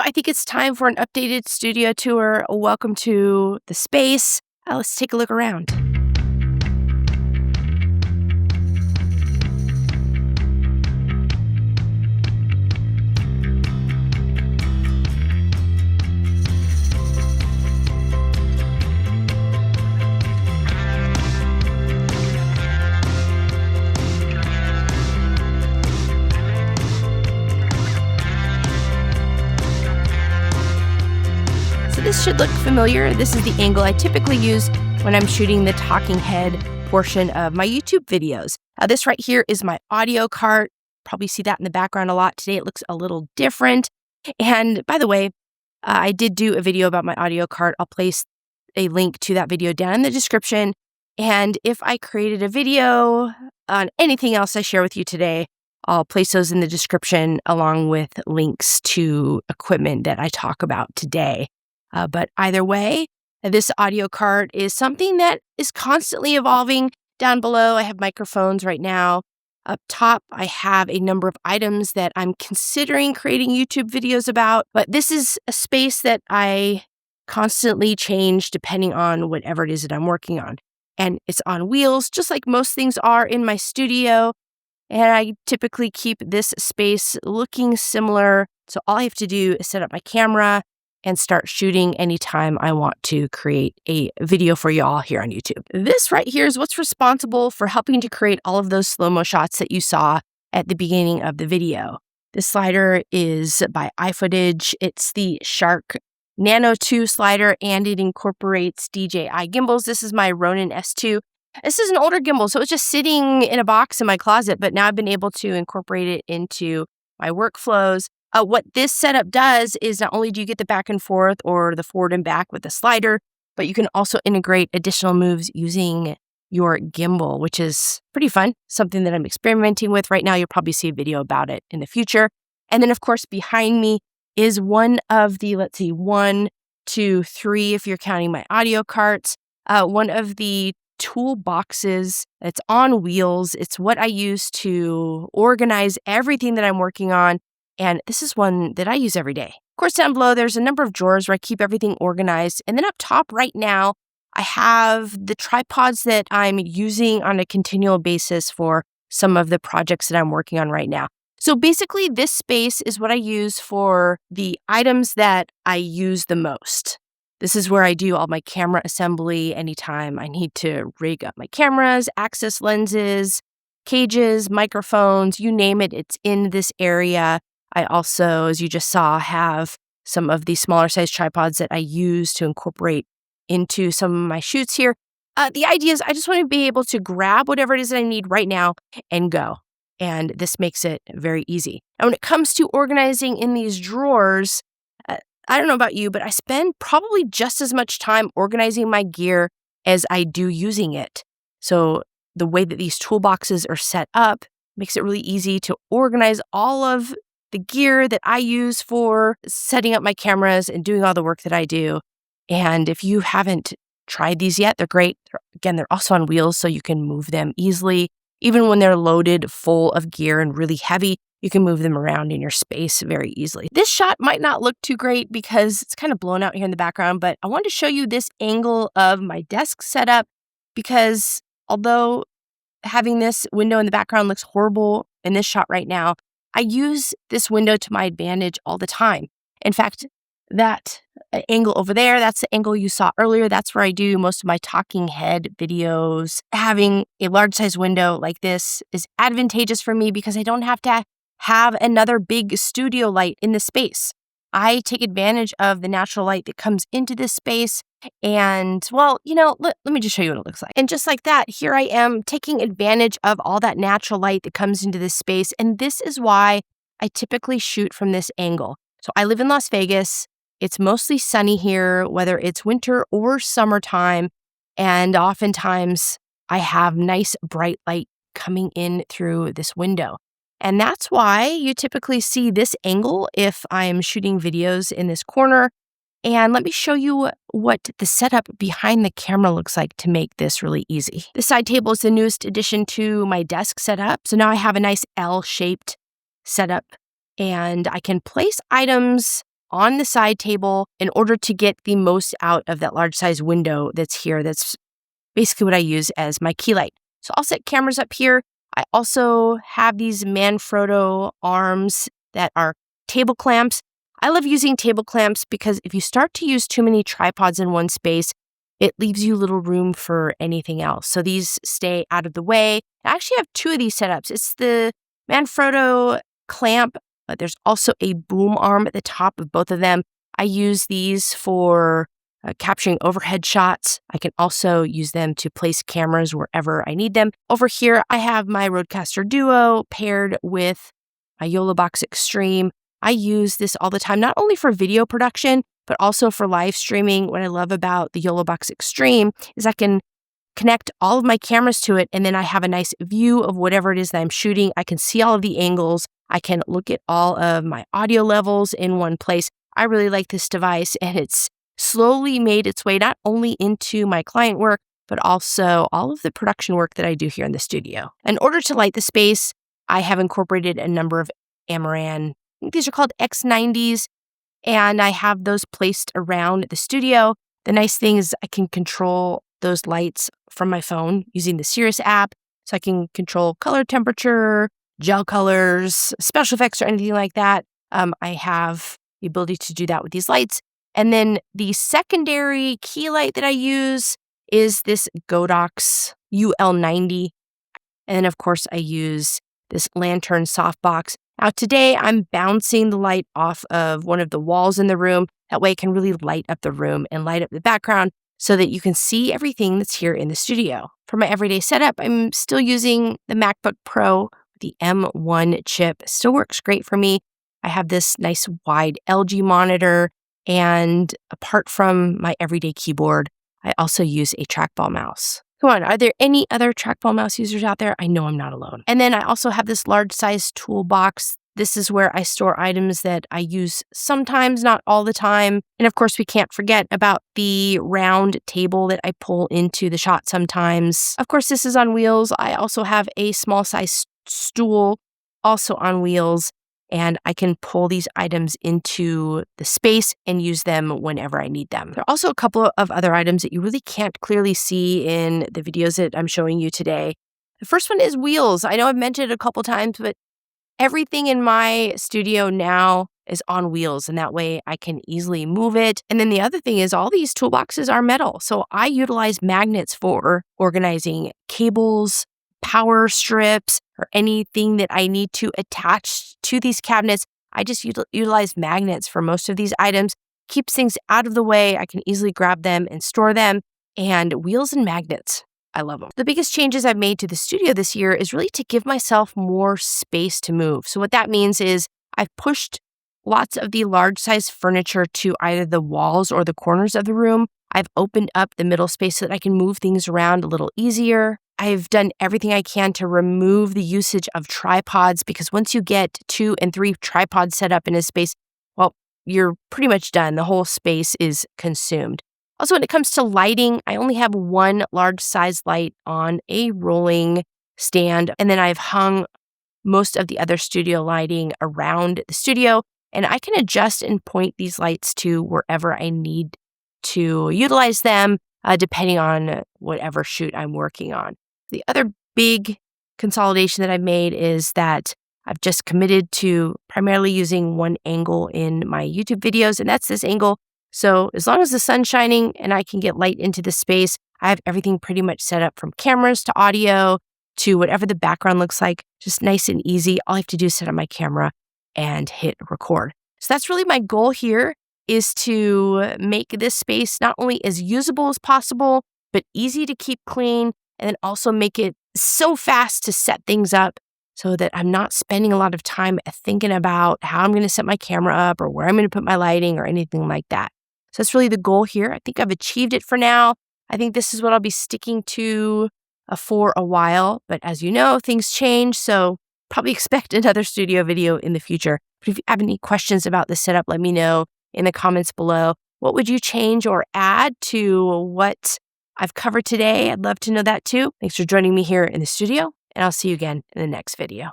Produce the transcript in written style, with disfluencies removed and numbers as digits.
I think it's time for an updated studio tour. Welcome to the space. Let's take a look around. This should look familiar. This is the angle I typically use when I'm shooting the talking head portion of my YouTube videos. This right here is my audio cart. Probably see that in the background a lot. Today it looks a little different. And by the way, I did do a video about my audio cart. I'll place a link to that video down in the description. And if I created a video on anything else I share with you today, I'll place those in the description along with links to equipment that I talk about today. But either way, this audio cart is something that is constantly evolving. Down below, I have microphones right now. Up top, I have a number of items that I'm considering creating YouTube videos about. But this is a space that I constantly change depending on whatever it is that I'm working on. And it's on wheels, just like most things are in my studio. And I typically keep this space looking similar. So all I have to do is set up my camera and start shooting anytime I want to create a video for y'all here on YouTube. This right here is what's responsible for helping to create all of those slow-mo shots that you saw at the beginning of the video. This slider is by iFootage. It's the Shark Nano 2 slider, and it incorporates DJI gimbals. This is my Ronin S2. This is an older gimbal, so it's just sitting in a box in my closet, but now I've been able to incorporate it into my workflows. What this setup does is not only do you get the back and forth or the forward and back with the slider, but you can also integrate additional moves using your gimbal, which is pretty fun, something that I'm experimenting with right now. You'll probably see a video about it in the future. And then, of course, behind me is one of the, 1, 2, 3, if you're counting my audio carts, one of the toolboxes. It's on wheels. It's what I use to organize everything that I'm working on. And this is one that I use every day. Of course, down below, there's a number of drawers where I keep everything organized. And then up top right now, I have the tripods that I'm using on a continual basis for some of the projects that I'm working on right now. So basically, this space is what I use for the items that I use the most. This is where I do all my camera assembly anytime I need to rig up my cameras, access lenses, cages, microphones, you name it, it's in this area. I also, as you just saw, have some of the smaller size tripods that I use to incorporate into some of my shoots here. The idea is I just want to be able to grab whatever it is that I need right now and go. And this makes it very easy. Now, when it comes to organizing in these drawers, I don't know about you, but I spend probably just as much time organizing my gear as I do using it. So the way that these toolboxes are set up makes it really easy to organize all of the gear that I use for setting up my cameras and doing all the work that I do. And if you haven't tried these yet, they're great. They're also on wheels, so you can move them easily. Even when they're loaded full of gear and really heavy, you can move them around in your space very easily. This shot might not look too great because it's kind of blown out here in the background, but I wanted to show you this angle of my desk setup because although having this window in the background looks horrible in this shot right now, I use this window to my advantage all the time. In fact, that angle over there, that's the angle you saw earlier. That's where I do most of my talking head videos. Having a large size window like this is advantageous for me because I don't have to have another big studio light in the space. I take advantage of the natural light that comes into this space. And well, let me just show you what it looks like. And just like that, here I am taking advantage of all that natural light that comes into this space. And this is why I typically shoot from this angle. So I live in Las Vegas. It's mostly sunny here, whether it's winter or summertime. And oftentimes I have nice bright light coming in through this window. And that's why you typically see this angle if I'm shooting videos in this corner. And let me show you what the setup behind the camera looks like to make this really easy. The side table is the newest addition to my desk setup. So now I have a nice L-shaped setup and I can place items on the side table in order to get the most out of that large size window that's here. That's basically what I use as my key light. So I'll set cameras up here. I also have these Manfrotto arms that are table clamps. I love using table clamps because if you start to use too many tripods in one space, it leaves you little room for anything else. So these stay out of the way. I actually have two of these setups. It's the Manfrotto clamp, but there's also a boom arm at the top of both of them. I use these for capturing overhead shots. I can also use them to place cameras wherever I need them. Over here, I have my Rodecaster Duo paired with my YOLObox Extreme. I use this all the time, not only for video production, but also for live streaming. What I love about the YOLObox Extreme is I can connect all of my cameras to it, and then I have a nice view of whatever it is that I'm shooting. I can see all of the angles. I can look at all of my audio levels in one place. I really like this device, and it's slowly made its way not only into my client work, but also all of the production work that I do here in the studio. In order to light the space, I have incorporated a number of Amaran, I think these are called X90s, and I have those placed around the studio. The nice thing is I can control those lights from my phone using the Cirrus app, so I can control color temperature, gel colors, special effects, or anything like that. I have the ability to do that with these lights. And then the secondary key light that I use is this Godox UL90. And then, of course, I use this lantern softbox. Now, today I'm bouncing the light off of one of the walls in the room. That way it can really light up the room and light up the background so that you can see everything that's here in the studio. For my everyday setup, I'm still using the MacBook Pro. The M1 chip still works great for me. I have this nice wide LG monitor, and apart from my everyday keyboard, I also use a trackball mouse. Come on, are there any other trackball mouse users out there? I know I'm not alone. And then I also have this large size toolbox. This is where I store items that I use sometimes, not all the time. And of course, we can't forget about the round table that I pull into the shot sometimes. Of course, this is on wheels. I also have a small size stool, also on wheels, and I can pull these items into the space and use them whenever I need them. There are also a couple of other items that you really can't clearly see in the videos that I'm showing you today. The first one is wheels. I know I've mentioned it a couple times, but everything in my studio now is on wheels, and that way I can easily move it. And then the other thing is all these toolboxes are metal, so I utilize magnets for organizing cables, power strips, or anything that I need to attach to these cabinets. I just utilize magnets for most of these items. Keeps things out of the way. I can easily grab them and store them. And wheels and magnets, I love them. The biggest changes I've made to the studio this year is really to give myself more space to move. So what that means is I've pushed lots of the large size furniture to either the walls or the corners of the room. I've opened up the middle space so that I can move things around a little easier. I've done everything I can to remove the usage of tripods, because once you get 2 and 3 tripods set up in a space, well, you're pretty much done. The whole space is consumed. Also, when it comes to lighting, I only have one large size light on a rolling stand, and then I've hung most of the other studio lighting around the studio, and I can adjust and point these lights to wherever I need to utilize them, depending on whatever shoot I'm working on. The other big consolidation that I've made is that I've just committed to primarily using one angle in my YouTube videos, and that's this angle. So as long as the sun's shining and I can get light into the space, I have everything pretty much set up from cameras to audio to whatever the background looks like, just nice and easy. All I have to do is set up my camera and hit record. So that's really my goal here, is to make this space not only as usable as possible, but easy to keep clean, and then also make it so fast to set things up so that I'm not spending a lot of time thinking about how I'm going to set my camera up or where I'm going to put my lighting or anything like that. So that's really the goal here. I think I've achieved it for now. I think this is what I'll be sticking to for a while. But as you know, things change, so probably expect another studio video in the future. But if you have any questions about this setup, let me know in the comments below. What would you change or add to what I've covered today? I'd love to know that too. Thanks for joining me here in the studio, and I'll see you again in the next video.